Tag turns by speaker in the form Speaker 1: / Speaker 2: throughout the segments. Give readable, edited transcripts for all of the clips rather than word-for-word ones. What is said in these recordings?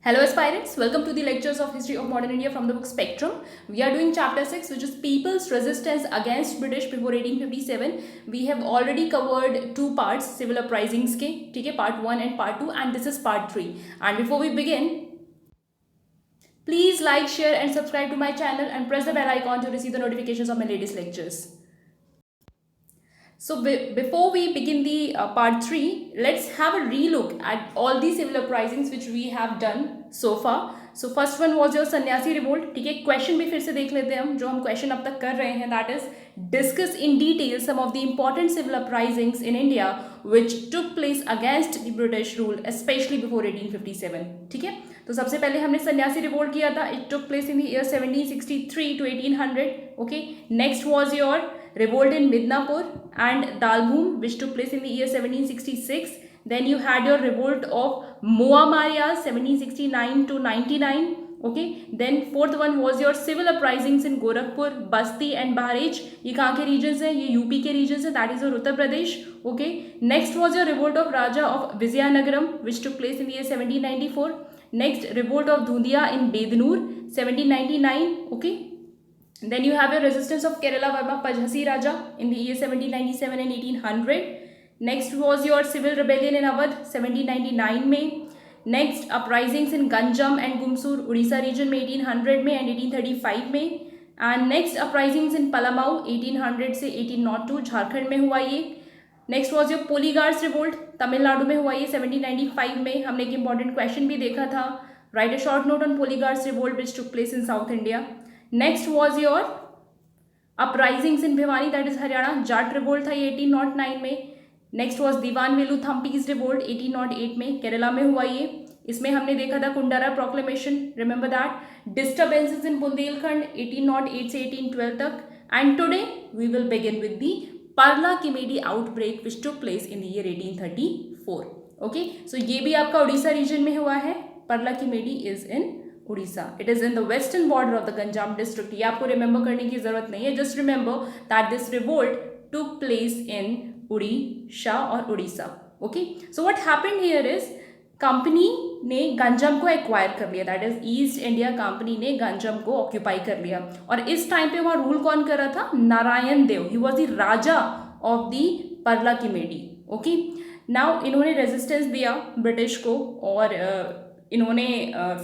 Speaker 1: Hello aspirants, welcome to the lectures of History of Modern India from the book Spectrum. We are doing chapter 6, which is People's Resistance Against British before 1857. We have already covered two parts, civil uprisings के, ठीक है, part 1 and part 2, and this is part 3. And before we begin, please like, share and subscribe to my channel and press the bell icon to receive the notifications of my latest lectures. So before we begin the part 3, let's have a relook at all the civil uprisings which we have done so far. So first one was your सन्यासी revolt. ठीक है, question भी फिर से देख लेते हैं हम जो हम क्वेश्चन अब तक कर रहे हैं. That is discuss in detail some of the important civil uprisings in India which took place against the British rule specially before 1857. ठीक है, तो सबसे पहले हमने सन्यासी रिवोल्ट किया था. It took place in the year 1763 to 1800. Okay, next was your revolt in Midnapur and Dalbhum, which took place in the year 1766. Then you had your revolt of Moa Marias 1769 to 99. Okay, then fourth one was your civil uprisings in Gorakhpur, Basti and Bahraich. ये कहाँ के regions हैं? ये UP के regions हैं. That is your Uttar Pradesh. Okay, next was your revolt of Raja of Vizianagaram, which took place in the year 1794. Next, revolt of Dhundia in Bednur 1799. Okay. Then you have your resistance of Kerala Varma Pajhasi Raja in the year 1797 and 1800. Next was your civil rebellion in Awadh 1799 में. Next, uprisings in Ganjam and Gumsur Odisha region में 1800 में and 1835 में. And next, uprisings in Palamau 1800 से 1802 झारखंड में हुआ ये. Next was your Poligars revolt Tamil Nadu में हुआ ये 1795 में. हमने एक इंपॉर्टेंट क्वेश्चन भी देखा था. Write a short note on Poligars revolt which took place in south India. Next was your uprisings in Bhiwani that is Haryana. Jat revolt था ये 1809 में. Next was Diwan Velu Thampi's revolt 1808 में केरला में हुआ ये. इसमें हमने देखा था Kundara proclamation, remember that. Disturbances in Bundelkhand 1808 से 1812 तक. And today we will begin with the Parla Kimedi outbreak which took place in the year 1834. Okay, so ये भी आपका उड़ीसा रीजन में हुआ है. Parla Kimedi is in Orissa. It is in the western border of the Ganjam district. ये आपको रिमेंबर करने की जरूरत नहीं है. Just remember that this revolt took place इन उड़ीसा और Orissa. Okay, so what happened here is company ने गंजम को एक्वायर कर लिया. That is east India company ने गंजम को ऑक्यूपाई कर लिया. और इस टाइम पे वहाँ रूल कौन कर रहा था? Narayan Dev. He was the raja of the Parla Kimedi. Okay, now इन्होंने रेजिस्टेंस दिया ब्रिटिश को और इन्होंने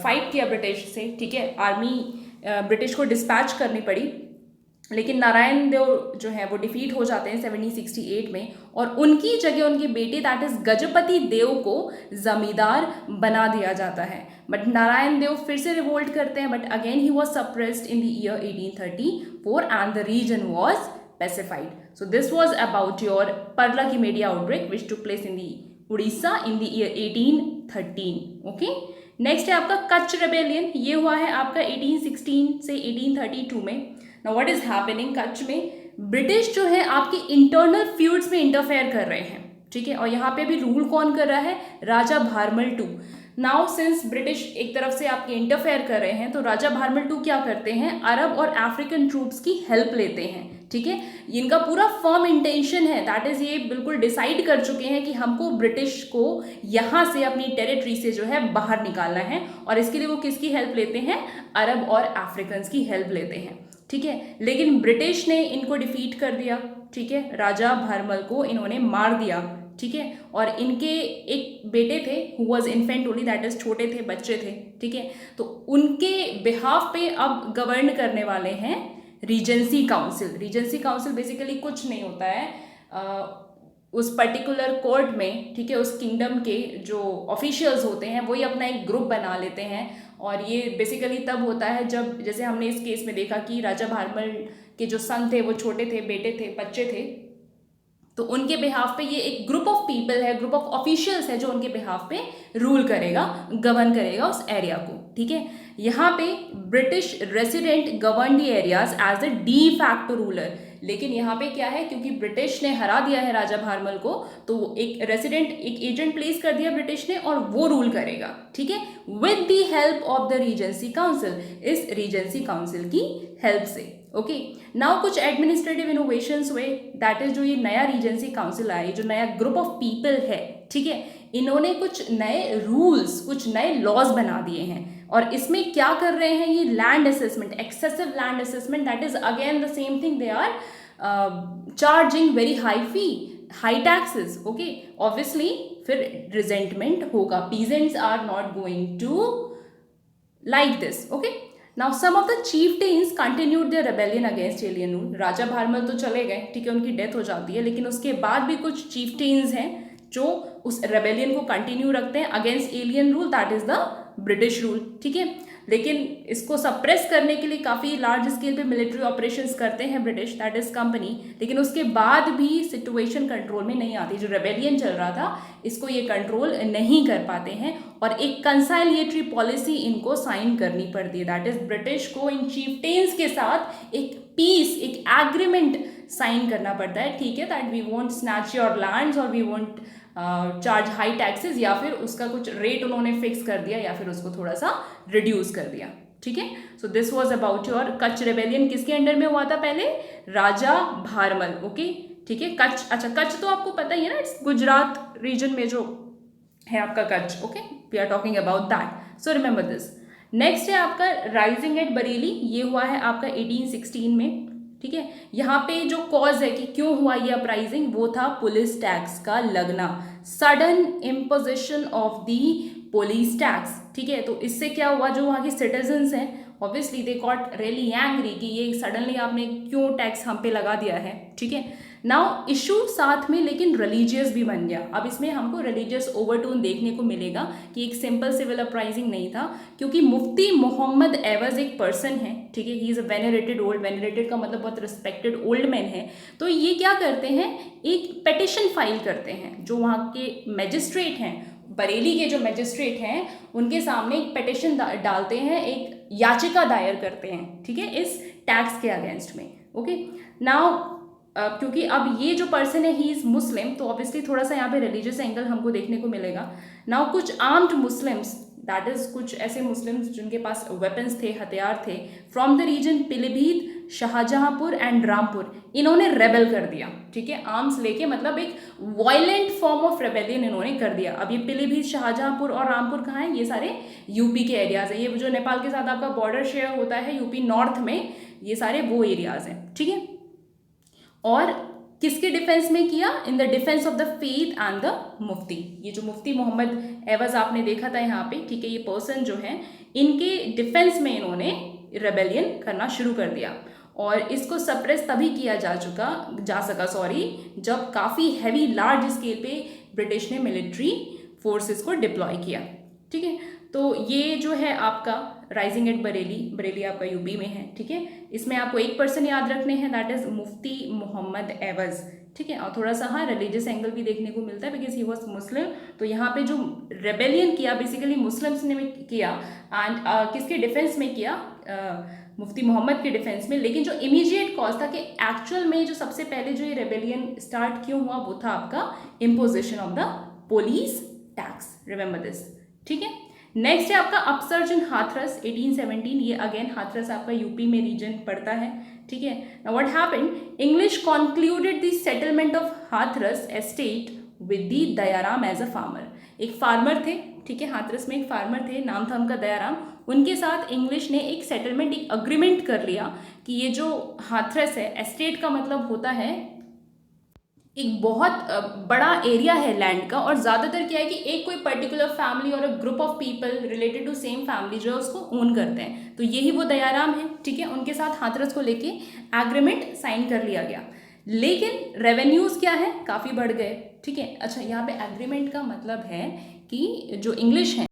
Speaker 1: फाइट किया ब्रिटिश से. ठीक है, आर्मी ब्रिटिश को डिस्पैच करनी पड़ी. लेकिन नारायण देव जो है वो डिफीट हो जाते हैं 1768 में और उनकी जगह उनके बेटे दैट इज गजपति देव को जमींदार बना दिया जाता है. बट नारायण देव फिर से रिवोल्ट करते हैं. But again he was suppressed in the year 1834 and the region was pacified. So this was about your Parla Kimedi outbreak which took place in the Orissa in the year 1813. Okay, next है आपका Kutch rebellion. ये हुआ है आपका 1816 से 1832 में. Now what is happening Kutch में? British जो है आपके इंटरनल फ्यूड्स में इंटरफेयर कर रहे हैं. ठीक है, और यहाँ पे भी रूल कौन कर रहा है? Raja Bharmal two. Now since British एक तरफ से आपके इंटरफेयर कर रहे हैं तो राजा भारमल टू क्या करते हैं? अरब और अफ्रीकन ट्रूप्स की हेल्प लेते हैं. ठीक है, इनका पूरा फर्म इंटेंशन है. दैट इज ये बिल्कुल डिसाइड कर चुके हैं कि हमको ब्रिटिश को यहाँ से अपनी टेरिटरी से जो है बाहर निकालना है. और इसके लिए वो किसकी हेल्प लेते हैं? अरब और अफ्रीकन की हेल्प लेते हैं. ठीक है, लेकिन ब्रिटिश ने इनको डिफीट कर दिया. ठीक है, राजा भारमल को इन्होंने मार दिया. ठीक है, और इनके एक बेटे थे who was infant only, that is छोटे थे, बच्चे थे. ठीक है, तो उनके बिहाफ पे अब गवर्न करने वाले हैं Regency council. Regency council basically कुछ नहीं होता है. उस पर्टिकुलर कोर्ट में, ठीक है, उस किंगडम के जो ऑफिशियल्स होते हैं वही अपना एक ग्रुप बना लेते हैं. और ये बेसिकली तब होता है जब, जैसे हमने इस केस में देखा कि राजा भारमल के जो सन थे वो छोटे थे, बेटे थे, बच्चे थे, तो उनके बिहाफ पे ये एक ग्रुप ऑफ पीपल है, ग्रुप ऑफ ऑफिशियल्स है जो उनके बिहाफ पे रूल करेगा, गवर्न करेगा उस एरिया को. ठीक है, यहाँ पे British resident govern the areas as the de facto ruler. लेकिन यहाँ पे क्या है, क्योंकि ब्रिटिश ने हरा दिया है राजा भारमल को, तो एक रेसिडेंट, एक एजेंट प्लेस कर दिया ब्रिटिश ने और वो रूल करेगा. ठीक है, with the help of the Regency council. इस रीजेंसी काउंसिल की हेल्प से. ओके, नाउ कुछ एडमिनिस्ट्रेटिव इनोवेशंस हुए. दैट इज जो ये नया रीजेंसी काउंसिल आया, जो नया ग्रुप ऑफ पीपल है, ठीक है, इन्होंने कुछ नए रूल्स, कुछ नए लॉज बना दिए हैं। और इसमें क्या कर रहे हैं, ये land assessment, excessive land assessment, that is again the same thing, they are charging very high fee, high taxes. Okay, obviously फिर रिजेंटमेंट होगा, peasants are not going to like this. Okay, now some of the chieftains continued their rebellion against alien rule. Raja Bharmal तो चले गए, ठीक है, उनकी death हो जाती है, लेकिन उसके बाद भी कुछ चीफटेन्स हैं जो उस रेबेलियन को कंटिन्यू रखते हैं against alien rule, that is the British rule. ठीक है, लेकिन इसको सप्रेस करने के लिए काफ़ी लार्ज स्केल पे मिलिट्री ऑपरेशंस करते हैं ब्रिटिश, दैट इज कंपनी, लेकिन उसके बाद भी सिचुएशन कंट्रोल में नहीं आती। जो रेबेलियन चल रहा था इसको ये कंट्रोल नहीं कर पाते हैं और एक कंसाइलिएटरी पॉलिसी इनको साइन करनी पड़ती है, दैट इज ब्रिटिश को इन चीफटेन्स के साथ एक पीस, एक एग्रीमेंट साइन करना पड़ता है। ठीक है, that we won't snatch your lands और we won't charge high taxes, या फिर उसका कुछ रेट उन्होंने फिक्स कर दिया या फिर उसको थोड़ा सा रिड्यूस कर दिया। ठीक है, so this was about your Kutch rebellion. किसके अंडर में हुआ था पहले? राजा भारमल। ओके, ठीक है, कच्छ, अच्छा कच्छ तो आपको पता ही है ना, इट्स गुजरात रीजन में जो है आपका Kutch. Okay, we are talking about that, so remember this. Next है आपका राइजिंग एट बरेली, ये हुआ है आपका 1816 में। ठीक है, यहाँ पे जो कॉज है कि क्यों हुआ ये अपराइजिंग, वो था पुलिस टैक्स का लगना, sudden imposition of the police tax. ठीक है, तो इससे क्या हुआ, जो वहाँ के सिटीजन्स हैं obviously they got really angry कि ये सडनली आपने क्यों टैक्स हम पे लगा दिया है। ठीक है, नाउ इशू साथ में लेकिन रिलीजियस भी बन गया। अब इसमें हमको रिलीजियस ओवरटोन देखने को मिलेगा कि एक सिंपल सिविल अपराइजिंग नहीं था, क्योंकि मुफ्ती मोहम्मद एवज एक पर्सन है। ठीक है, he is a venerated old, venerated का मतलब बहुत रिस्पेक्टेड ओल्ड मैन है। तो ये क्या करते हैं, एक पेटिशन फाइल करते हैं, जो वहाँ के मैजिस्ट्रेट हैं, बरेली के जो मैजिस्ट्रेट हैं, उनके सामने एक पेटिशन डालते हैं, एक याचिका दायर करते हैं। ठीक है, इस टैक्स के अगेंस्ट में। ओके, नाउ क्योंकि अब ये जो पर्सन है ही इज़ मुस्लिम, तो ऑब्वियसली थोड़ा सा यहाँ पे रिलीजियस एंगल हमको देखने को मिलेगा। नाउ कुछ आर्म्ड मुस्लिम्स, दैट इज कुछ ऐसे मुस्लिम्स जिनके पास वेपन्स थे, हथियार थे, from the region Pilibhit, Shahjahanpur and Rampur, इन्होंने रेबल कर दिया। ठीक है, आर्म्स लेके, मतलब एक वायलेंट फॉर्म ऑफ रेबेलियन इन्होंने कर दिया। अब ये पीलीभीत, शाहजहांपुर और रामपुर कहाँ है, ये सारे यूपी के एरियाज है। ये जो नेपाल के साथ आपका बॉर्डर शेयर होता है यूपी नॉर्थ में, ये सारे वो एरियाज हैं। ठीक है, और किसके डिफेंस में किया, in the defence of the faith and the mufti. ये जो मुफ्ती मोहम्मद एवज आपने देखा था यहाँ पे, ठीक है, ये पर्सन जो है, इनके डिफेंस में इन्होंने रेबेलियन करना शुरू कर दिया। और इसको सप्रेस तभी किया जा सका जब काफ़ी हैवी लार्ज स्केल पे ब्रिटिश ने मिलिट्री फोर्सेस को डिप्लॉय किया। ठीक है, तो ये जो है आपका राइजिंग एट बरेली, बरेली आपका यूपी में है। ठीक है, इसमें आपको एक पर्सन याद रखने हैं, दैट इज मुफ्ती मोहम्मद एवज। ठीक है, और थोड़ा सा हाँ रिलीजियस एंगल भी देखने को मिलता है, बिकॉज ही वॉज मुस्लिम। तो यहाँ पे जो रेबेलियन किया बेसिकली मुस्लिम्स ने किया, एंड किसके डिफेंस में किया, मुफ्ती मोहम्मद के डिफेंस में। लेकिन जो इमीडिएट कॉज था कि एक्चुअल में जो सबसे पहले जो ये रेबेलियन स्टार्ट क्यों हुआ, वो था आपका imposition of the police tax, remember this. ठीक है, नेक्स्ट है आपका अपसर्ज इन हाथरस 1817, ये अगेन हाथरस आपका यूपी में रीजन पड़ता है। ठीक है, now what happened, English concluded the settlement of Hathras estate with the Dayaram as a farmer. एक फार्मर थे, ठीक है, हाथरस में एक फार्मर थे, नाम था उनका दयाराम, उनके साथ इंग्लिश ने एक सेटलमेंट, एक अग्रीमेंट कर लिया कि ये जो हाथरस है, एस्टेट का मतलब होता है एक बहुत बड़ा एरिया है लैंड का, और ज़्यादातर क्या है कि एक कोई पर्टिकुलर फैमिली और a group of people related to same family जो है उसको ओन करते हैं। तो यही वो दयाराम है। ठीक है, उनके साथ हाथरस को लेके एग्रीमेंट साइन कर लिया गया, लेकिन रेवेन्यूज़ क्या है, काफ़ी बढ़ गए। ठीक है, अच्छा यहाँ पे एग्रीमेंट का मतलब है कि जो इंग्लिश है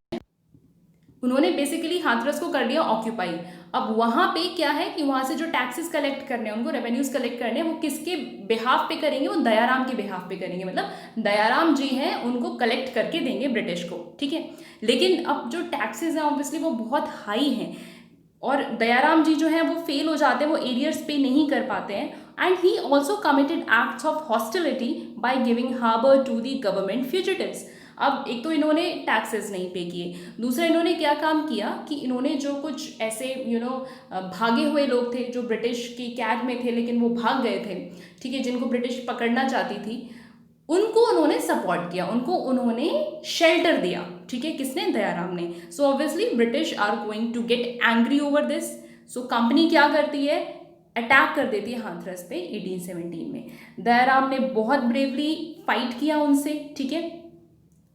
Speaker 1: उन्होंने बेसिकली हाथरस को कर लिया ऑक्यूपाई। अब वहाँ पे क्या है कि वहाँ से जो टैक्सेस कलेक्ट करने हैं, उनको रेवेन्यूज कलेक्ट करने हैं, वो किसके बिहाफ पे करेंगे, वो दयाराम के बिहाफ पे करेंगे, मतलब दयाराम जी हैं उनको कलेक्ट करके देंगे ब्रिटिश को। ठीक है, लेकिन अब जो टैक्सेस हैं ऑब्वियसली वो बहुत हाई हैं, और दयाराम जी जो हैं वो फेल हो जाते हैं, वो एरियर्स पे नहीं कर पाते हैं। And he also committed acts of hostility by giving harbour to the government fugitives. अब एक तो इन्होंने टैक्सेस नहीं पे किए, दूसरा इन्होंने क्या काम किया कि इन्होंने जो कुछ ऐसे भागे हुए लोग थे जो ब्रिटिश की कैद में थे लेकिन वो भाग गए थे, ठीक है, जिनको ब्रिटिश पकड़ना चाहती थी, उनको उन्होंने सपोर्ट किया, उनको उन्होंने शेल्टर दिया, ठीक है, किसने, दयाराम ने। So obviously British are going to get angry over this. So company क्या करती है, अटैक कर देती है हाथरस पे 1817 में। दयाराम ने बहुत ब्रेवली फाइट किया उनसे, ठीक है,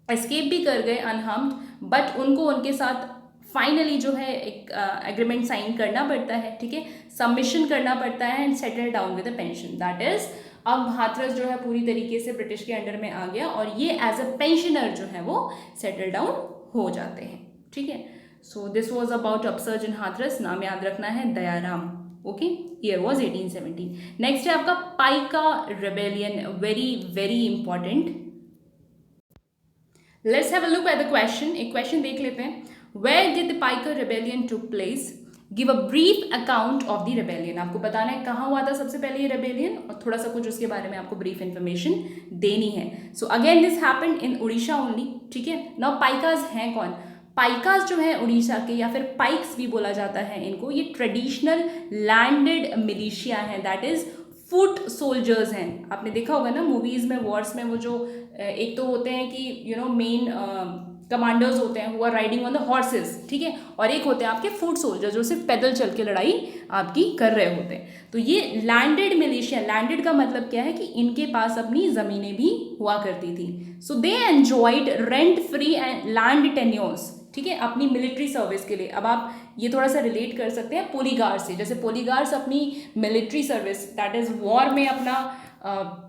Speaker 1: एस्केप भी कर गए अनहार्म्ड, बट उनको उनके साथ फाइनली जो है एक एग्रीमेंट साइन करना पड़ता है, ठीक है, सबमिशन करना पड़ता है and settle down with a pension. That is अब हाथरस जो है पूरी तरीके से ब्रिटिश के अंडर में आ गया और ये एज अ पेंशनर जो है वो सेटल डाउन हो जाते हैं, ठीक है। So this was about upsurge in Hathras. नाम याद रखना है Dayaram, okay. Year was 1817। Next है आपका Paika rebellion, very very important. Let's have a look at the question. एक क्वेश्चन देख लेते हैं। Where did the Paika rebellion took place, give a brief account of the rebellion. आपको बताना है कहाँ हुआ था सबसे पहले ये रेबेलियन और थोड़ा सा कुछ उसके बारे में आपको ब्रीफ इंफॉर्मेशन देनी है। So again this happened in Orissa only, ठीक है। नाउ पाइकाज हैं कौन, पाइकाज जो है उड़ीसा के, या फिर पाइक्स भी बोला जाता है इनको, ये ट्रेडिशनल लैंडेड मिलिशिया हैं, दैट इज फुट सोल्जर्स हैं। आपने देखा होगा ना मूवीज में, वॉर्स में, वो जो एक तो होते हैं कि यू नो मेन कमांडर्स होते हैं, वो are riding on the horses, ठीक है, और एक होते हैं आपके फुट सोल्जर जो सिर्फ पैदल चल के लड़ाई आपकी कर रहे होते हैं। तो ये लैंडेड मिलिशिया, लैंडेड का मतलब क्या है कि इनके पास अपनी ज़मीनें भी हुआ करती थी। So they enjoyed rent free and land tenures, ठीक है, अपनी मिलिट्री सर्विस के लिए। अब आप ये थोड़ा सा रिलेट कर सकते हैं पोलीगार से, जैसे पोलीगार्स अपनी military service that is war में अपना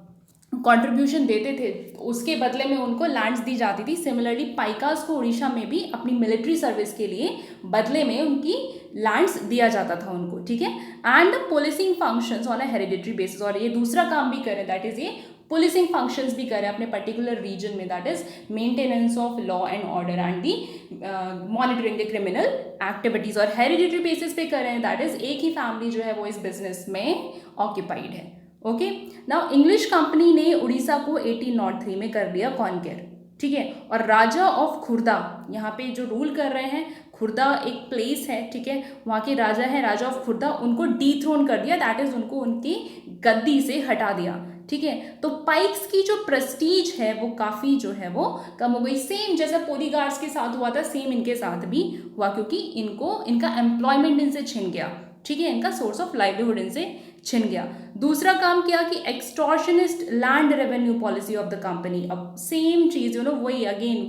Speaker 1: कंट्रीब्यूशन देते थे, उसके बदले में उनको लैंड्स दी जाती थी। सिमिलरली पाइकास को उड़ीसा में भी अपनी मिलिट्री सर्विस के लिए बदले में उनकी लैंड्स दिया जाता था उनको, ठीक है। And policing functions on a hereditary basis, और ये दूसरा काम भी करें, दैट इज ये पुलिसिंग फंक्शंस भी करें अपने पर्टिकुलर रीजन में, that is maintenance of law and order and the monitoring the criminal activities, और हेरिडिटरी बेसिस पे करें, दैट इज एक ही फैमिली जो है वो इस बिजनेस में ऑक्यूपाइड है, ओके। नाउ इंग्लिश कंपनी ने उड़ीसा को 1803 में कर दिया कॉन्केर, ठीक है, और राजा ऑफ खुर्दा यहाँ पे जो रूल कर रहे हैं, खुर्दा एक प्लेस है, ठीक है, वहाँ के राजा हैं, राजा ऑफ खुर्दा, उनको डीथ्रोन कर दिया, दैट इज उनको उनकी गद्दी से हटा दिया, ठीक है। तो पाइक्स की जो प्रेस्टीज है वो काफ़ी जो है वो कम हो गई। सेम जैसा पोलीगार्ड्स के साथ हुआ था, सेम इनके साथ भी हुआ, क्योंकि इनको इनका एम्प्लॉयमेंट इनसे छिन गया, ठीक है, इनका सोर्स ऑफ लाइवलीहुड इनसे छिन गया। दूसरा काम किया कि extortionist land revenue policy of the company. अब सेम चीज, यू नो, वही again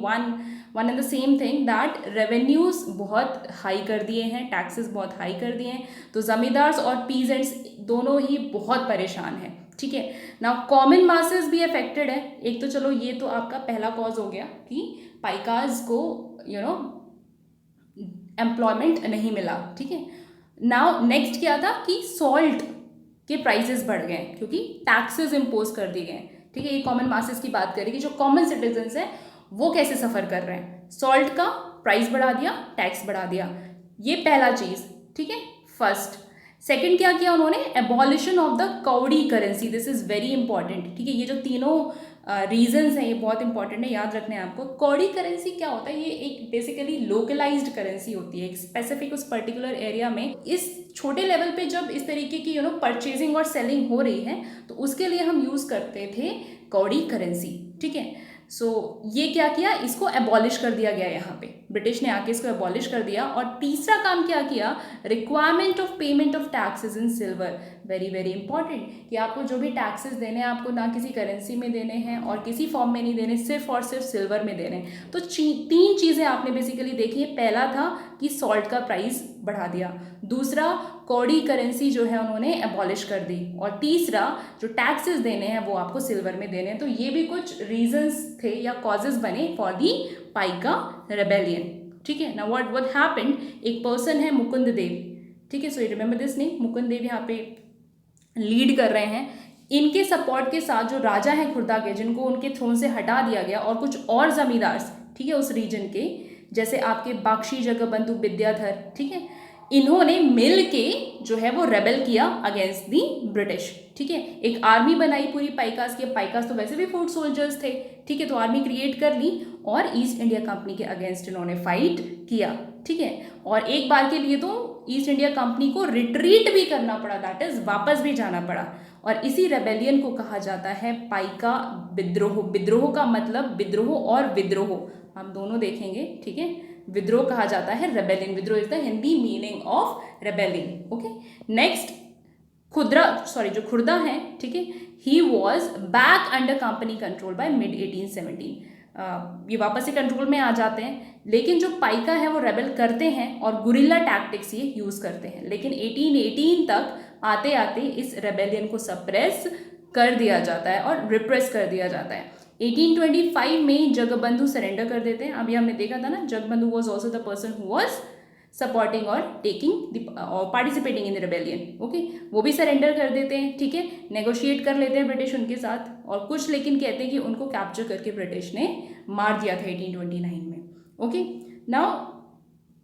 Speaker 1: one and the same thing, that revenues बहुत हाई कर दिए हैं, टैक्सेस बहुत हाई कर दिए हैं, तो जमींदार्स और पीजेंट्स दोनों ही बहुत परेशान हैं, ठीक है। नाउ कॉमन मासेस भी अफेक्टेड है। एक तो चलो ये तो आपका पहला कॉज हो गया कि पाइकाज को यू नो एम्प्लॉयमेंट नहीं मिला, ठीक है। नाउ नेक्स्ट क्या था कि सॉल्ट के प्राइसेस बढ़ गए क्योंकि टैक्सेस इम्पोज कर दिए गए, ठीक है। ये कॉमन मासेस की बात करें कि जो कॉमन सिटीजन्स हैं वो कैसे सफ़र कर रहे हैं, सॉल्ट का प्राइस बढ़ा दिया, टैक्स बढ़ा दिया, ये पहला चीज़, ठीक है, फर्स्ट। सेकंड क्या किया उन्होंने, एबॉलिशन ऑफ द कौड़ी currency, this is very important, ठीक है। ये जो तीनों रीजंस हैं ये बहुत इंपॉर्टेंट है, याद रखने हैं आपको। कौड़ी करेंसी क्या होता है, ये एक बेसिकली लोकलाइज्ड करेंसी होती है, एक स्पेसिफिक उस पर्टिकुलर एरिया में। इस छोटे लेवल पे जब इस तरीके की यू नो परचेजिंग और सेलिंग हो रही है तो उसके लिए हम यूज़ करते थे कौड़ी करेंसी, ठीक है। सो ये क्या किया, इसको एबॉलिश कर दिया गया, यहाँ पे ब्रिटिश ने आके इसको एबॉलिश कर दिया। और तीसरा काम क्या किया, requirement of payment of taxes in silver, very very important, कि आपको जो भी टैक्सेस देने हैं आपको ना किसी करेंसी में देने हैं और किसी फॉर्म में नहीं देने, सिर्फ और सिर्फ सिल्वर में देने हैं। तो तीन चीज़ें आपने बेसिकली देखी है। पहला था कि सॉल्ट का प्राइस बढ़ा दिया, दूसरा कौड़ी करेंसी जो है उन्होंने एबॉलिश कर दी, और तीसरा जो टैक्सेस देने हैं वो आपको सिल्वर में देने हैं। तो ये भी कुछ रीजंस थे या कॉजेज बने फॉर दी पाइका रेबेलियन, ठीक है ना। व्हाट हैपेंड, एक पर्सन है मुकुंद देव, ठीक है, so you remember this name, Mukund Dev यहाँ पे लीड कर रहे हैं। इनके सपोर्ट के साथ जो राजा हैं खुर्दा के, जिनको उनके थ्रोन से हटा दिया गया, और कुछ और जमींदार, ठीक है, उस रीजन के, जैसे आपके बाक्षी जगबंधु विद्याधर, ठीक है, इन्होंने मिल के जो है वो रेबेल किया अगेंस्ट दी ब्रिटिश, ठीक है। एक आर्मी बनाई पूरी पाइकास की, पाइकास तो वैसे भी फुट सोल्जर्स थे, ठीक है, तो आर्मी क्रिएट कर ली और ईस्ट इंडिया कंपनी के अगेंस्ट इन्होंने फाइट किया, ठीक है। और एक बार के लिए तो ईस्ट इंडिया कंपनी को रिट्रीट भी करना पड़ा, दैट इज वापस भी जाना पड़ा। और इसी रेबेलियन को कहा जाता है पाइका विद्रोह। विद्रोह का मतलब विद्रोह और विद्रोह हम दोनों देखेंगे, ठीक है। विद्रोह कहा जाता है रेबेलियन, विद्रोह is the Hindi meaning of rebellion, okay. Next जो खुर्दा है, ठीक है, he was back under company control by mid 1817। ये वापस से कंट्रोल में आ जाते हैं, लेकिन जो पाइका है वो रेबेल करते हैं और गुरिल्ला टैक्टिक्स ये यूज़ करते हैं। लेकिन 1818 तक आते आते इस रेबेलियन को सप्रेस कर दिया जाता है और रिप्रेस कर दिया जाता है। 1825 में जगबंधु सरेंडर कर देते हैं। अभी हमने देखा था ना, Jagabandhu was also the person who was supporting और टेकिंग और participating in the rebellion, okay. वो भी सरेंडर कर देते हैं, ठीक है। नेगोशिएट कर लेते हैं ब्रिटिश उनके साथ, और कुछ लेकिन कहते हैं कि उनको कैप्चर करके ब्रिटिश ने मार दिया था 1829 में, ओके। नाउ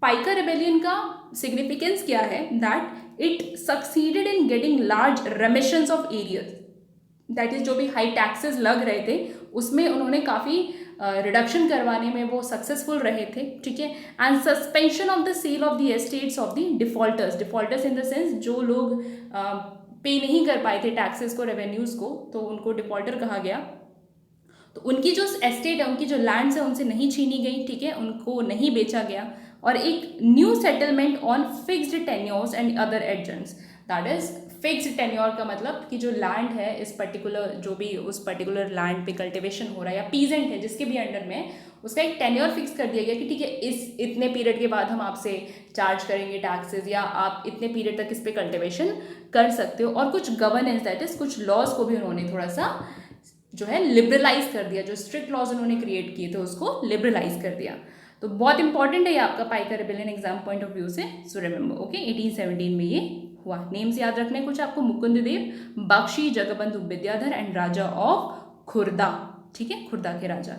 Speaker 1: पाइका रेबेलियन का सिग्निफिकेंस क्या है, that it succeeded in getting large remissions of arrears, that is जो भी हाई टैक्सेस लग रहे थे उसमें उन्होंने काफ़ी रिडक्शन करवाने में वो सक्सेसफुल रहे थे, ठीक है। And suspension of the sale of the estates of the defaulters, defaulters in the sense जो लोग पे नहीं कर पाए थे टैक्सेस को, रेवेन्यूज़ को, तो उनको डिफॉल्टर कहा गया। तो उनकी जो एस्टेट है, उनकी जो लैंड्स है, उनसे नहीं छीनी गई, ठीक है, उनको नहीं बेचा गया। और एक new settlement on fixed tenures and other adjuncts, that is fixed tenure का मतलब कि जो लैंड है इस पर्टिकुलर, जो भी उस पर्टिकुलर लैंड पे कल्टिवेशन हो रहा है या पीजेंट है जिसके भी अंडर में, उसका एक टेन्योर फिक्स कर दिया गया कि ठीक है, इस इतने पीरियड के बाद हम आपसे चार्ज करेंगे टैक्सेस, या आप इतने पीरियड तक इस पे कल्टिवेशन कर सकते हो। और कुछ गवर्नेंस, दैट इज कुछ लॉज को भी उन्होंने थोड़ा सा जो है लिबरलाइज कर दिया, जो स्ट्रिक्ट लॉज उन्होंने क्रिएट किए थे उसको लिबरलाइज कर दिया। तो बहुत इंपॉर्टेंट है ये आपका Paika rebellion exam point of view से, सो रिमेंबर, ओके। 1817 में ये हुआ। नेम्स याद रखने कुछ आपको, मुकुंद देव, बख्शी, जगबंधु विद्याधर एंड राजा ऑफ खुर्दा, ठीक है, खुर्दा के Raja.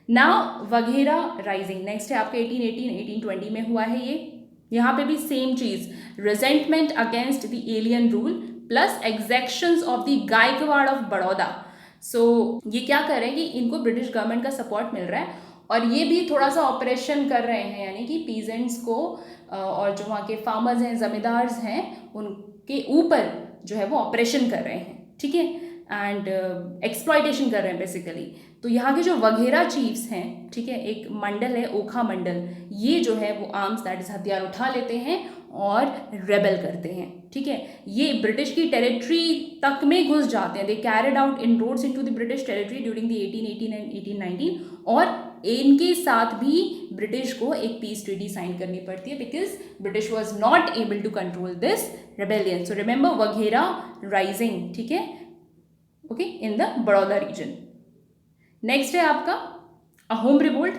Speaker 1: Now Waghera rising, next है आपका 1818-1820 में हुआ है ये। यहाँ पे भी सेम चीज, resentment against the alien rule plus exactions of the Gaekwad of Baroda. So ये क्या कर रहे हैं कि इनको ब्रिटिश गवर्नमेंट का सपोर्ट मिल रहा है और ये भी थोड़ा सा ऑपरेशन कर रहे हैं, यानी कि पीजेंट्स को और जो वहाँ के फार्मर्स हैं, जमींदार्स हैं, उनके ऊपर जो है वो ऑपरेशन कर रहे हैं, ठीक है, एंड एक्सप्लॉयटेशन कर रहे हैं बेसिकली। तो यहाँ के जो वघेरा चीफ्स हैं, ठीक है, एक मंडल है ओखा मंडल, ये जो है वो आर्म्स, दैट इज हथियार उठा लेते हैं और रेबेल करते हैं, ठीक है। ये ब्रिटिश की टेरिटरी तक में घुस जाते हैं। दे carried out inroads into the British territory during the 1818 and 1819, और इनके साथ भी ब्रिटिश को एक पीस ट्रीटी साइन करनी पड़ती है because British was not able to control this rebellion. So remember Waghera rising, ठीक है, okay, in the Baroda region. Next है आपका अहोम रिवोल्ट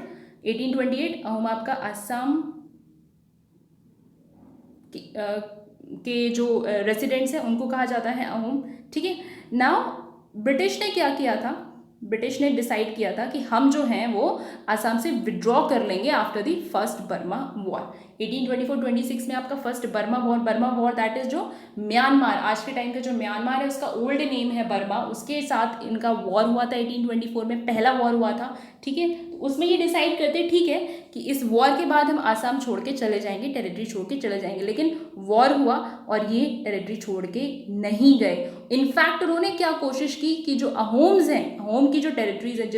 Speaker 1: 1828। अहोम आपका असम के जो रेसिडेंट्स हैं उनको कहा जाता है अहोम, ठीक है। नाउ ब्रिटिश ने क्या किया था, ब्रिटिश ने डिसाइड किया था कि हम जो हैं वो असम से विड्रॉ कर लेंगे after the first Burma war. 1824-26 में आपका first Burma war that is जो म्यांमार, आज के टाइम का जो म्यांमार है उसका ओल्ड नेम है बर्मा, उसके साथ इनका वॉर हुआ था 1824 में, पहला वॉर हुआ था, ठीक है। तो उसमें ये डिसाइड करते ठीक है कि इस वॉर के बाद हम आसाम छोड़ के चले जाएंगे, टेरिटरी छोड़ के चले जाएंगे, लेकिन वॉर हुआ और ये टेरिटरी छोड़ के नहीं गए। इनफैक्ट उन्होंने क्या कोशिश की कि जो अहोम्स हैं, अहोम की जो टेरिटरीज है,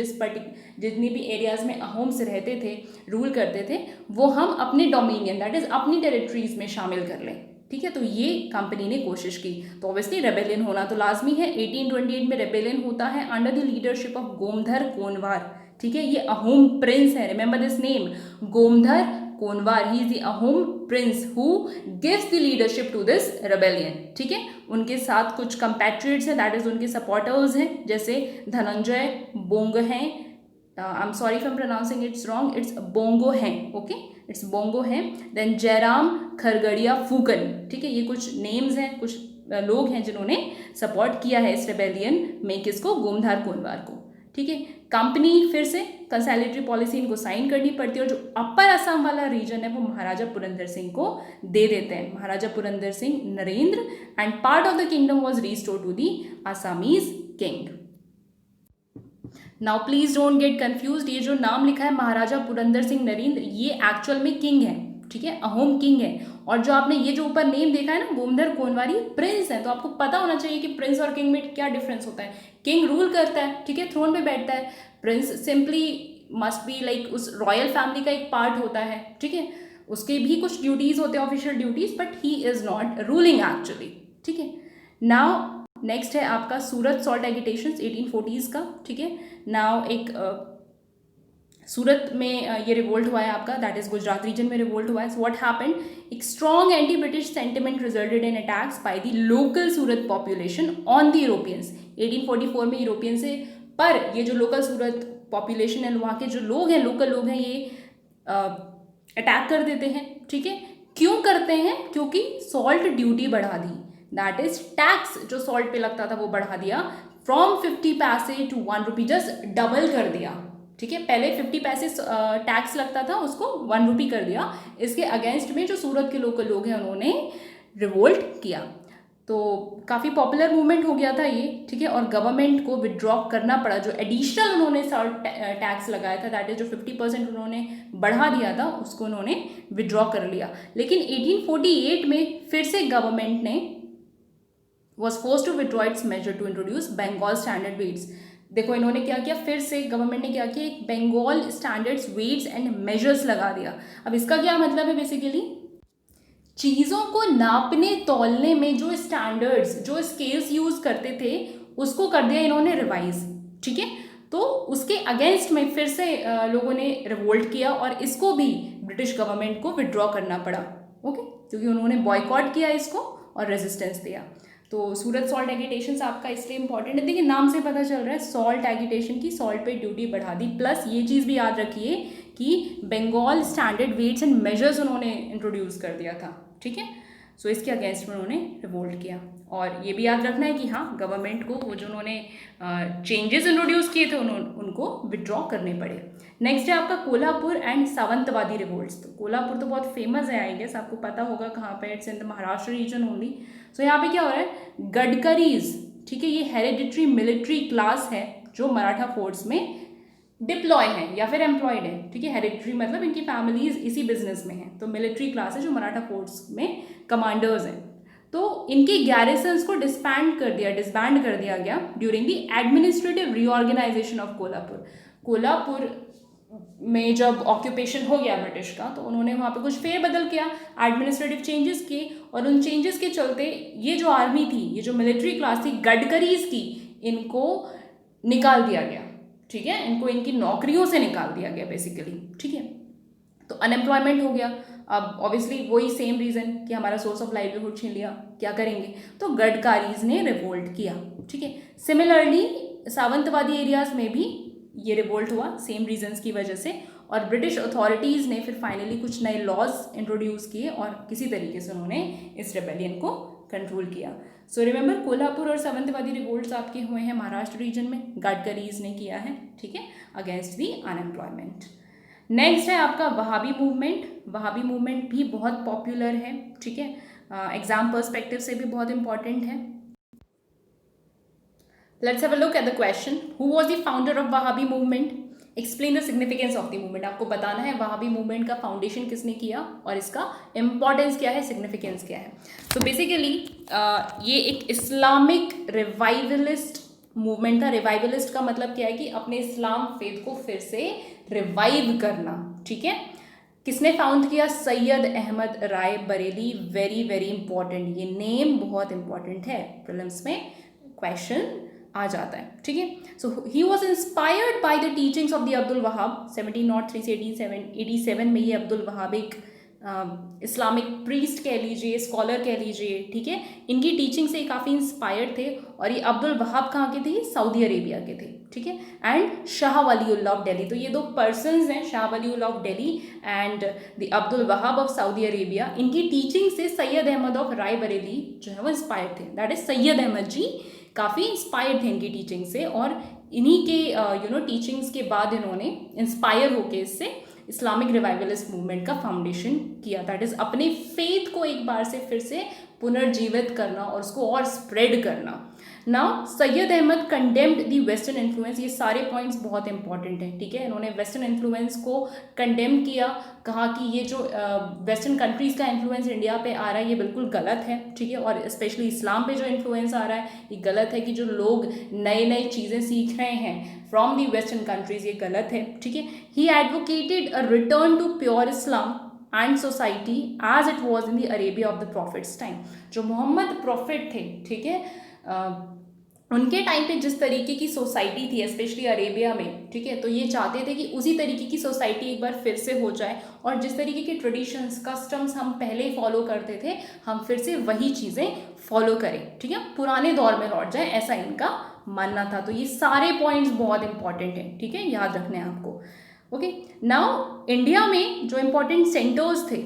Speaker 1: जितनी भी एरियाज में अहोम्स रहते थे, रूल करते थे, वो हम अपने डोमिनियन, दैट इज अपनी टेरिटरीज में शामिल कर लें, ठीक है। तो ये कंपनी ने कोशिश की। तो ऑब्वियसली रेबेलियन होना तो लाजमी है। 1828 में रेबेलियन होता है under the leadership of Gomdhar Konwar, ठीक है। ये अहोम प्रिंस है, remember this name, Gomdhar Konwar, he is the Ahom prince who gives the leadership to this rebellion, ठीक है। उनके साथ कुछ कंपैट्रियट्स हैं, दैट इज उनके सपोर्टर्स हैं, जैसे धनंजय बोंग हैं, I am sorry for pronouncing it's wrong, it's bongo हैं, ओके, इट्स बोंगो हैं। देन जयराम खरगड़िया फूकन, ठीक है। ये कुछ नेम्स हैं, कुछ लोग हैं जिन्होंने सपोर्ट किया है इस रेबेलियन में, किसको, गोमधार कोनवार को, ठीक है। कंपनी फिर से कंसोलिडेटरी पॉलिसी इनको साइन करनी पड़ती है और जो अपर असम वाला रीजन है वो महाराजा पुरंदर सिंह को दे देते हैं, Maharaja Purandar Singh Narendra, and part of the kingdom was restored to the Assamese king. Now please don't get confused, ये जो नाम लिखा है महाराजा पुरंदर सिंह नरेंद्र, ये एक्चुअल में किंग है, ठीक है, अहोम किंग है। और जो आपने ये जो ऊपर नेम देखा है ना, गोमधर कोनवारी प्रिंस है। तो आपको पता होना चाहिए कि प्रिंस और किंग में क्या डिफरेंस होता है। किंग रूल करता है, ठीक है, थ्रोन पे बैठता है। Prince simply must be like उस रॉयल फैमिली का एक पार्ट होता है, ठीक है, उसके भी कुछ ड्यूटीज होते हैं, official duties, but he is not ruling actually, ठीक है। नाउ नेक्स्ट है आपका सूरत सॉल्ट एगिटेशन 1840s का, ठीक है। नाउ एक सूरत में ये रिवोल्ट हुआ है आपका, दैट इज गुजरात रीजन में रिवोल्ट हुआ है। सो व्हाट हैपेंड, एक strong anti British sentiment resulted in attacks by the local Surat population on the Europeans. 1844 में यूरोपियन से, पर ये जो लोकल सूरत पॉपुलेशन है, वहाँ के जो लोग हैं, लोकल लोग हैं, ये अटैक कर देते हैं, ठीक है। क्यों करते हैं? क्योंकि सॉल्ट ड्यूटी बढ़ा दी, दैट इज टैक्स जो सॉल्ट पे लगता था वो बढ़ा दिया, फ्रॉम 50 पैसे टू 1 रुपी, जस्ट डबल कर दिया, ठीक है। पहले 50 पैसे टैक्स लगता था, उसको 1 रुपी कर दिया। इसके अगेंस्ट में जो सूरत के लोकल लोग हैं उन्होंने रिवोल्ट किया। तो काफ़ी पॉपुलर मूवमेंट हो गया था ये, ठीक है। और गवर्नमेंट को विड्रॉ करना पड़ा, जो एडिशनल उन्होंने सॉल्ट टैक्स लगाया था, दैट इज जो 50% उन्होंने बढ़ा दिया था, उसको उन्होंने विड्रॉ कर लिया। लेकिन 1848 में फिर से गवर्नमेंट ने was forced to withdraw its measure to introduce Bengal standard weights। देखो इन्होंने क्या किया, फिर से गवर्नमेंट ने क्या किया, एक Bengal standards weights and measures लगा दिया। अब इसका क्या मतलब है, बेसिकली चीज़ों को नापने तौलने में जो स्टैंडर्ड्स, जो स्केल्स यूज करते थे, उसको कर दिया इन्होंने रिवाइज, ठीक है। तो उसके अगेंस्ट में फिर से लोगों ने रिवोल्ट किया और इसको भी ब्रिटिश गवर्नमेंट को विड्रॉ करना पड़ा, ओके, क्योंकि उन्होंने बॉयकॉट किया इसको और रेजिस्टेंस दिया। तो सूरत सॉल्ट एगिटेशन आपका इसलिए इंपॉर्टेंट है, देखिए नाम से पता चल रहा है, सॉल्ट एगिटेशन की, सॉल्ट पे ड्यूटी बढ़ा दी। प्लस ये चीज़ भी याद रखिए कि Bengal standard weights and measures उन्होंने इंट्रोड्यूस कर दिया था, ठीक है। सो इसके अगेंस्ट में उन्होंने रिवोल्ट किया। और ये भी याद रखना है कि हाँ, गवर्नमेंट को वो जो उन्होंने चेंजेस इंट्रोड्यूस किए थे उनको विड्रॉ करने पड़े। नेक्स्ट है आपका कोल्हापुर एंड सावंतवादी रिवोल्ट्स। तो कोल्हापुर तो बहुत फेमस है, आई गेस आपको पता होगा कहाँ पे, it's in the Maharashtra region only. So यहाँ पे क्या हो रहा है, गडकरीज, ठीक है, ये हेरिडिटरी मिलिट्री क्लास है जो मराठा फोर्स में डिप्लॉय है या फिर एम्प्लॉयड है, ठीक है। हेरिडिटरी मतलब इनकी फैमिलीज इसी बिजनेस में है, तो मिलिट्री क्लास है जो मराठा फोर्स में कमांडर्स हैं। तो इनकी गैरिसन्स को डिसबैंड कर दिया गया during the administrative reorganisation of Kolhapur. Kolhapur में जब ऑक्यूपेशन हो गया ब्रिटिश का, तो उन्होंने वहाँ पे कुछ फेरबदल किया, एडमिनिस्ट्रेटिव चेंजेस किए, और उन चेंजेस के चलते ये जो आर्मी थी, ये जो मिलिट्री क्लास थी गडकरीज की, इनको निकाल दिया गया, ठीक है, इनको इनकी नौकरियों से निकाल दिया गया बेसिकली, ठीक है। तो अनएम्प्लॉयमेंट हो गया। अब ऑब्वियसली वही सेम रीज़न कि हमारा सोर्स ऑफ लाइवलीहुड छीन लिया, क्या करेंगे, तो गडकरीज ने रिवोल्ट किया, ठीक है। सिमिलरली सावंतवादी एरियाज में भी ये रिवोल्ट हुआ सेम रीजंस की वजह से, और ब्रिटिश अथॉरिटीज़ ने फिर फाइनली कुछ नए लॉज इंट्रोड्यूस किए और किसी तरीके से उन्होंने इस रेबेलियन को कंट्रोल किया। सो रिमेंबर, कोल्हापुर और सावंतवादी रिवोल्ट्स आपके हुए हैं महाराष्ट्र रीजन में, गडकरीज ने किया है, ठीक है, अगेंस्ट दी अनएम्प्लॉयमेंट। नेक्स्ट है आपका वहाबी मूवमेंट। वहाबी मूवमेंट भी बहुत पॉपुलर है, ठीक है, एग्जाम पर्सपेक्टिव से भी बहुत इंपॉर्टेंट है। Let's have a look at the question. Who was the founder of Wahhabi movement? Explain the significance of the movement. आपको बताना है वहाबी मूवमेंट का फाउंडेशन किसने किया और इसका इम्पॉर्टेंस क्या है, सिग्निफिकेंस क्या है। तो बेसिकली ये एक इस्लामिक रिवाइवलिस्ट मूवमेंट था। रिवाइवलिस्ट का मतलब क्या है कि अपने इस्लाम फेथ को फिर से रिवाइव करना, ठीक है। किसने फाउंड किया? Syed Ahmad Rae Bareli. Very very important, ये नेम बहुत इंपॉर्टेंट है, प्रीलिम्स में क्वेश्चन आ जाता है, ठीक है। So he was inspired by the teachings of the Abdul Wahab. 1703 से 1887 में ये अब्दुल वहाब एक इस्लामिक प्रीस्ट कह लीजिए, स्कॉलर कह लीजिए, ठीक है, इनकी टीचिंग से काफ़ी इंस्पायर्ड थे। और ये अब्दुल वहाब कहाँ के थे? सऊदी अरेबिया के थे, ठीक है। And Shah Waliullah of Delhi. तो ये दो पर्सनस हैं, Shah Waliullah of Delhi and the Abdul Wahab of Saudi Arabia. इनकी टीचिंग से सैयद अहमद ऑफ राय बरेली जो है वो इंस्पायर्ड थे, दैट इज सैयद अहमद जी काफ़ी इंस्पायर्ड थे इनकी टीचिंग से। और इन्हीं के टीचिंग्स के बाद इन्होंने इंस्पायर होके इससे इस्लामिक रिवाइवलिस्ट मूवमेंट का फाउंडेशन किया, दैट इज़ अपने फेथ को एक बार से फिर से पुनर्जीवित करना और उसको और स्प्रेड करना। Now Syed Ahmad condemned the western influence, ये सारे पॉइंट्स बहुत इंपॉर्टेंट हैं, ठीक है। इन्होंने वेस्टर्न इन्फ्लुएंस को कंडेम किया, कहा कि ये जो वेस्टर्न कंट्रीज़ का इन्फ्लुएंस इंडिया पे आ रहा है ये बिल्कुल गलत है, ठीक है। और स्पेशली इस्लाम पे जो इन्फ्लुएंस आ रहा है ये गलत है, कि जो लोग नए नई चीज़ें सीख रहे हैं फ्रॉम दी वेस्टर्न कंट्रीज़ ये गलत है, ठीक है। He advocated a return to pure Islam and society as it was in the Arabia of the prophet's time. जो मोहम्मद प्रॉफिट थे, ठीक है, उनके टाइम पे जिस तरीके की सोसाइटी थी स्पेशली अरेबिया में, ठीक है, तो ये चाहते थे कि उसी तरीके की सोसाइटी एक बार फिर से हो जाए और जिस तरीके के ट्रेडिशंस कस्टम्स हम पहले फॉलो करते थे हम फिर से वही चीज़ें फॉलो करें, ठीक है, पुराने दौर में लौट जाए, ऐसा इनका मानना था। तो ये सारे पॉइंट्स बहुत इंपॉर्टेंट हैं, ठीक है, याद रखने हैं आपको। ओके, नाउ इंडिया में जो इम्पोर्टेंट सेंटर्स थे,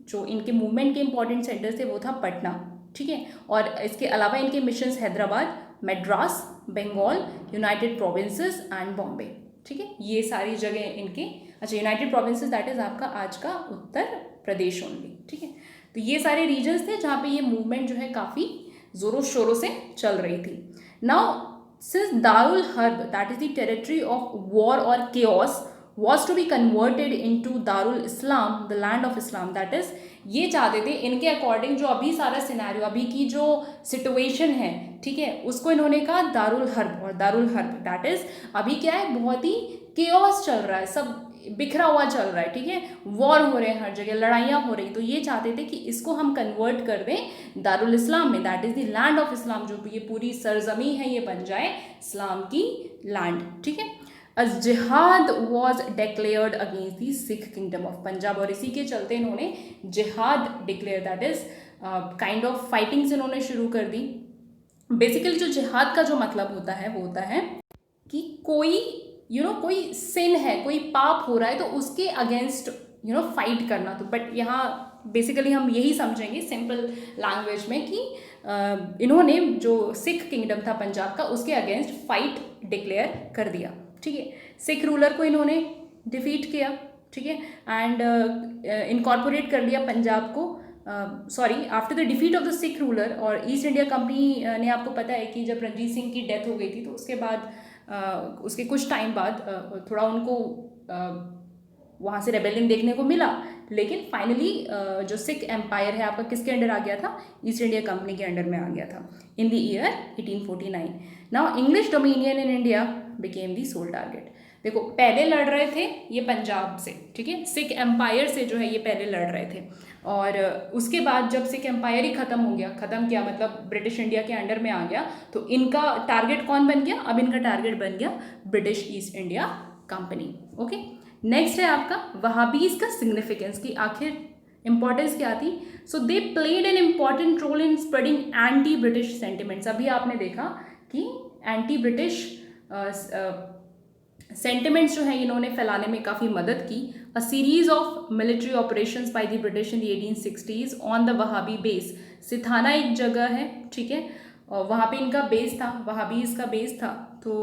Speaker 1: जो इनके मूवमेंट के इम्पोर्टेंट सेंटर्स थे वो था पटना, ठीक है, और इसके अलावा इनके missions Hyderabad, Madras, Bengal, United Provinces and Bombay, ठीक है, ये सारी जगह इनके। अच्छा, यूनाइटेड प्रोविंसेस दैट इज आपका आज का उत्तर प्रदेश ओनली, ठीक है। तो ये सारे रीजन्स थे जहाँ पे ये मूवमेंट जो है काफ़ी ज़ोरों शोरों से चल रही थी। Now since Darul herb that is the territory of war और chaos was to be converted into Darul Islam, the land of Islam, that is ये चाहते थे इनके अकॉर्डिंग जो अभी सारा सिनेरियो, अभी की जो सिचुएशन है, ठीक है, उसको इन्होंने कहा दारुल हर्ब। और दारुल हर्ब दैट इज अभी क्या है, बहुत ही केओस चल रहा है, सब बिखरा हुआ चल रहा है, ठीक है, वॉर हो रहे हैं हर जगह, लड़ाइयाँ हो रही, तो ये चाहते थे कि इसको हम कन्वर्ट कर दें दारुल इस्लाम में, that is the land of Islam, जो ये पूरी सरजमी है ये बन जाए इस्लाम की लैंड, ठीक है। अ जिहाद was declared against the Sikh kingdom of Punjab, और इसी के चलते इन्होंने जिहाद declare, that is kind of fightings इन्होंने शुरू कर दी। बेसिकली जो जिहाद का जो मतलब होता है वो होता है कि कोई कोई सिन है, कोई पाप हो रहा है तो उसके अगेंस्ट फाइट करना। तो बट यहाँ बेसिकली हम यही समझेंगे सिंपल लैंग्वेज में कि इन्होंने जो सिख किंगडम था पंजाब का उसके अगेंस्ट फाइट डिक्लेयर कर दिया, ठीक है। सिख रूलर को इन्होंने डिफीट किया, ठीक है, एंड इनकॉर्पोरेट कर लिया पंजाब को। Sorry, after the defeat of the Sikh ruler, और ईस्ट इंडिया कंपनी ने आपको पता है कि जब रणजीत सिंह की डेथ हो गई थी तो उसके बाद उसके कुछ टाइम बाद थोड़ा उनको वहाँ से रेबेलियन देखने को मिला, लेकिन फाइनली जो सिख एम्पायर है आपका किसके अंडर आ गया था, ईस्ट इंडिया कंपनी के अंडर में आ गया था in the year 1849। Now English dominion in India became the sole target. देखो पहले लड़ रहे थे ये पंजाब से, ठीक है, सिख एम्पायर से जो है ये पहले लड़ रहे थे, और उसके बाद जब सिख एम्पायर ही ख़त्म हो गया, ख़त्म किया मतलब ब्रिटिश इंडिया के अंडर में आ गया, तो इनका टारगेट कौन बन गया, अब इनका टारगेट बन गया British east India company. Okay, next है आपका वहाबीज का सिग्निफिकेंस, की आखिर इंपॉर्टेंस क्या थी। So they played an important role in spreading anti British sentiments. अभी आपने देखा कि एंटी ब्रिटिश सेंटिमेंट्स जो है इन्होंने फैलाने में काफ़ी मदद की। A series of military operations by the British in the 1860s on the Wahabi base. Sithana एक जगह है, ठीक है, और वहाँ पे इनका बेस था, वहाबीज का बेस था, तो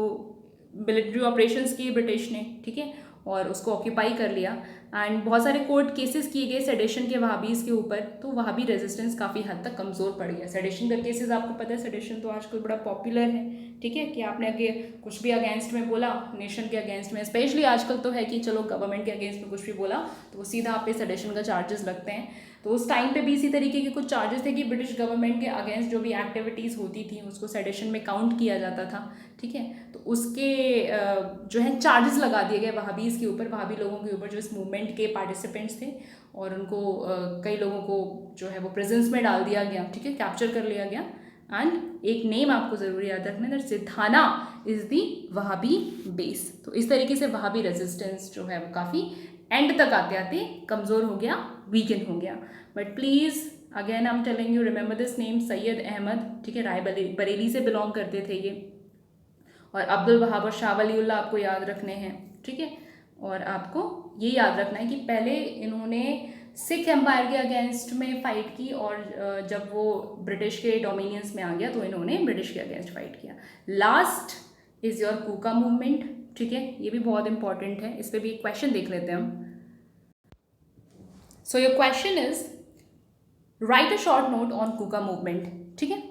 Speaker 1: मिलिट्री ऑपरेशंस किए ब्रिटिश ने, ठीक है, और उसको ऑक्यूपाई कर लिया, एंड बहुत सारे कोर्ट केसेस किए गए सेडेशन के वहाबीज के ऊपर, तो वहाबी रेजिस्टेंस काफ़ी हद तक कमज़ोर पड़ गया। सेडेशन का केसेस आपको पता है, सेडेशन तो आजकल बड़ा पॉपुलर है, ठीक है, कि आपने आगे कुछ भी अगेंस्ट में बोला, नेशन के अगेंस्ट में, स्पेशली आजकल तो है कि चलो गवर्नमेंट के अगेंस्ट में कुछ भी बोला तो वो सीधा आप पे सेडेशन का चार्जेस लगते हैं। तो उस टाइम पे भी इसी तरीके के कुछ चार्जेस थे कि ब्रिटिश गवर्नमेंट के अगेंस्ट जो भी एक्टिविटीज़ होती थी उसको सेडेशन में काउंट किया जाता था, ठीक है, तो उसके जो है चार्जेस लगा दिए गए वहाबीज़ के ऊपर, वहाबी लोगों के ऊपर जो इस मूवमेंट के पार्टिसिपेंट्स थे, और उनको कई लोगों को जो है वो प्रेजेंस में डाल दिया गया, ठीक है, कैप्चर कर लिया गया। एंड एक नेम आपको ज़रूर याद रखना है, सिथाना इज़ दी वहाबी बेस। तो इस तरीके से वहाबी रेजिस्टेंस जो है वो काफ़ी एंड तक आते आते कमज़ोर हो गया, वीकन हो गया। But please again I am telling you, remember this name, Syed Ahmad, ठीक है, राय बरेली से बिलोंग करते थे ये, और अब्दुल वहाब और शाह वलीउल्लाह आपको याद रखने हैं, ठीक है, और आपको ये याद रखना है कि पहले इन्होंने सिख एम्पायर के अगेंस्ट में फ़ाइट की, और जब वो ब्रिटिश के डोमिनियंस में आ गया तो इन्होंने ब्रिटिश के अगेंस्ट फाइट किया। Last is your Kuka movement, ठीक है, ये भी बहुत इंपॉर्टेंट है, इस पर भी एक क्वेश्चन देख लेते हैं हम। So your question is write a short note on Kuka movement, ठीक है।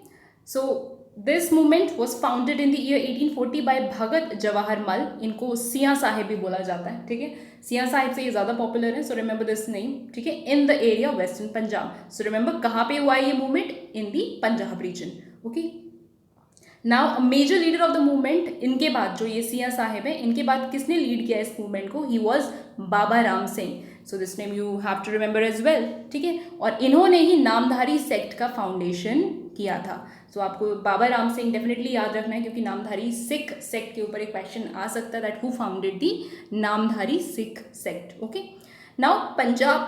Speaker 1: So this movement was founded in the year 1840 by Bhagat Jawahar Mal, इनको सिया साहेब भी बोला जाता है, ठीक है। सिया साहेब से ये ज़्यादा पॉपुलर है, सो रिमेंबर दिस नेम, ठीक है। In the area western Punjab, so remember कहाँ पे हुआ है ये movement, in the Punjab region, okay. Now major leader of the movement, इनके बाद जो ये सिया साहेब है, इनके बाद किसने लीड किया इस मूवमेंट को, he was Baba Ram Singh, so this name you have to remember as well, ठीक है। और इन्होंने ही नामधारी सेक्ट का फाउंडेशन किया था। सो आपको बाबा राम सिंह डेफिनेटली याद रखना है, क्योंकि नामधारी सिख सेक्ट के ऊपर एक क्वेश्चन आ सकता है, that who founded the Namdhari Sikh sect, okay. Now Punjab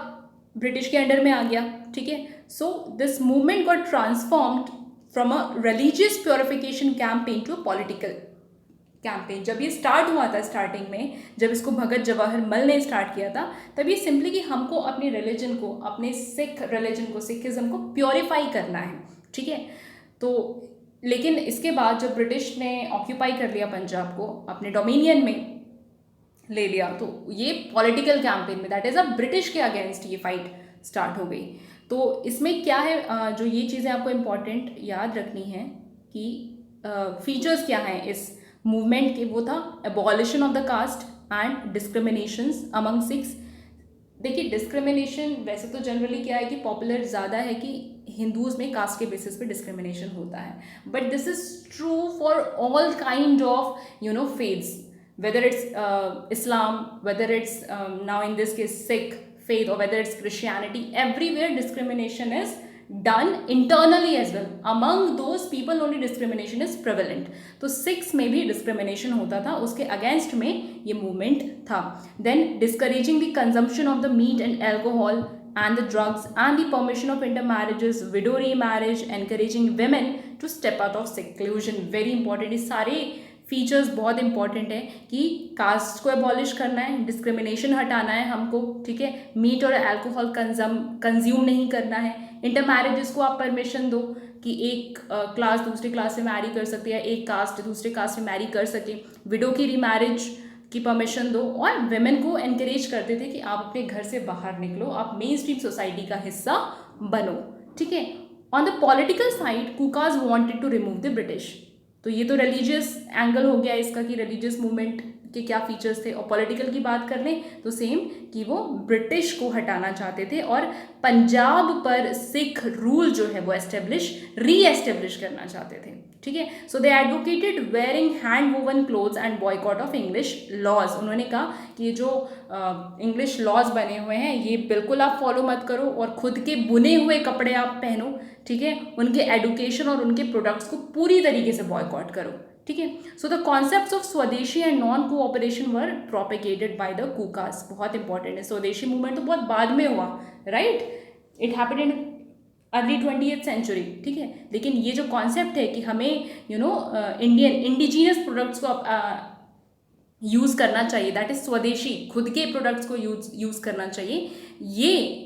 Speaker 1: British के अंडर में आ गया, ठीक है। So this movement got transformed from a religious purification campaign to a political campaign. जब ये स्टार्ट हुआ था, स्टार्टिंग में जब इसको भगत जवाहर मल ने स्टार्ट किया था, तब ये सिंपली कि हमको अपने रिलीजन को, अपने सिख रिलीजन को, सिखिज्म को प्योरीफाई करना है, ठीक है। तो लेकिन इसके बाद जब ब्रिटिश ने ऑक्यूपाई कर लिया पंजाब को, अपने डोमिनियन में ले लिया, तो ये पॉलिटिकल कैंपेन में, दैट इज़ अ ब्रिटिश के अगेंस्ट ये फाइट स्टार्ट हो गई। तो इसमें क्या है, जो ये चीज़ें आपको इम्पॉर्टेंट याद रखनी है कि फीचर्स क्या हैं इस मूवमेंट के, वो था abolition of the caste and discriminations among Sikhs. देखिए डिस्क्रिमिनेशन वैसे तो जनरली क्या है कि पॉपुलर ज़्यादा है कि हिंदूज़ में कास्ट के बेसिस पे डिस्क्रिमिनेशन होता है, but this is true for all kind of faiths, whether it's Islam, whether it's now in this case Sikh faith, or whether it's Christianity, everywhere discrimination is done internally as well. Among those people only discrimination is prevalent. तो Sikhs में भी discrimination होता था, उसके against में ये movement था. Then discouraging the consumption of the meat and alcohol and the drugs and the permission of intermarriages, widow remarriage, encouraging women to step out of seclusion. Very important. ये सारे features बहुत important है कि cast को abolish करना है, discrimination हटाना है हमको, ठीक है। मीट और अल्कोहल कंज्यूम नहीं करना है। इंटर मैरिजेस को आप परमिशन दो कि एक क्लास दूसरी क्लास से मैरी कर सकती है, एक कास्ट दूसरे कास्ट से मैरी कर सके। विडो की रीमैरिज की परमिशन दो, और वेमेन को एनकरेज करते थे कि आप अपने घर से बाहर निकलो, आप मेन स्ट्रीम सोसाइटी का हिस्सा बनो, ठीक है। On the political side, Kukas wanted to remove the British. तो ये तो रिलीजियस एंगल हो गया इसका कि रिलीजियस मूवमेंट के क्या फीचर्स थे, और पॉलिटिकल की बात कर लें तो सेम कि वो ब्रिटिश को हटाना चाहते थे और पंजाब पर सिख रूल जो है वो री एस्टेब्लिश करना चाहते थे, ठीक है। So they advocated wearing hand woven clothes and boycott of English laws. उन्होंने कहा कि ये जो इंग्लिश लॉज बने हुए हैं ये बिल्कुल आप फॉलो मत करो, और खुद के बुने हुए कपड़े आप पहनो, ठीक है। उनके एडुकेशन और उनके प्रोडक्ट्स को पूरी तरीके से बॉयकॉट करो, ठीक है। So the concepts of swadeshi and non cooperation were propagated by the Kukas. बहुत इंपॉर्टेंट है, स्वदेशी मूवमेंट तो बहुत बाद में हुआ, right, it happened in early 20th century, ठीक है। लेकिन ये जो कॉन्सेप्ट है कि हमें इंडिजीनियस प्रोडक्ट्स को यूज़ करना चाहिए, दैट इज़ स्वदेशी, खुद के प्रोडक्ट्स को यूज़ करना चाहिए, ये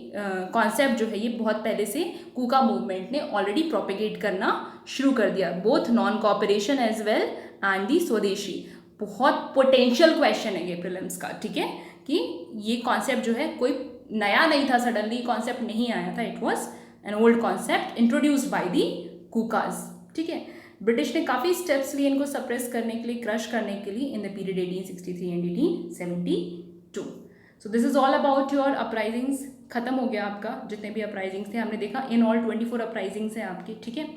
Speaker 1: कॉन्सेप्ट जो है ये बहुत पहले से कूका मूवमेंट ने ऑलरेडी प्रोपेगेट करना शुरू कर दिया, both non cooperation as well and the swadeshi. बहुत पोटेंशियल क्वेश्चन है ये प्रीलिम्स का, ठीक है, कि ये कॉन्सेप्ट जो है कोई नया नहीं था, सडनली कॉन्सेप्ट नहीं आया था, it was an old concept introduced by the Kukas, ठीक है। ब्रिटिश ने काफ़ी स्टेप्स लिए इनको सप्रेस करने के लिए, क्रश करने के लिए in the period 1863 and 1872। So this is all about your uprisings. खत्म हो गया आपका जितने भी अपराइजिंग्स थे, हमने देखा इन ऑल 24 अपराइजिंग्स हैं आपकी, ठीक है।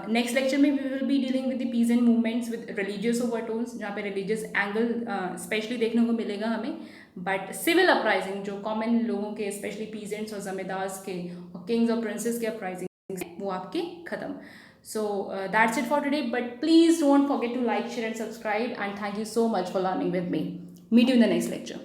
Speaker 1: नेक्स्ट लेक्चर में we will be dealing with the peasant movements with religious overtones, जहाँ पे रिलीजियस एंगल स्पेशली देखने को मिलेगा हमें, बट सिविल अपराइजिंग जो कॉमन लोगों के, स्पेशली पीजेंट्स और जमींदार्स के और किंग्स और प्रिंसेस के अपराइजिंग वो आपके खत्म। So that's it for today, but please don't forget to like, share and subscribe, and thank you so much for learning with me. Meet you in the next lecture.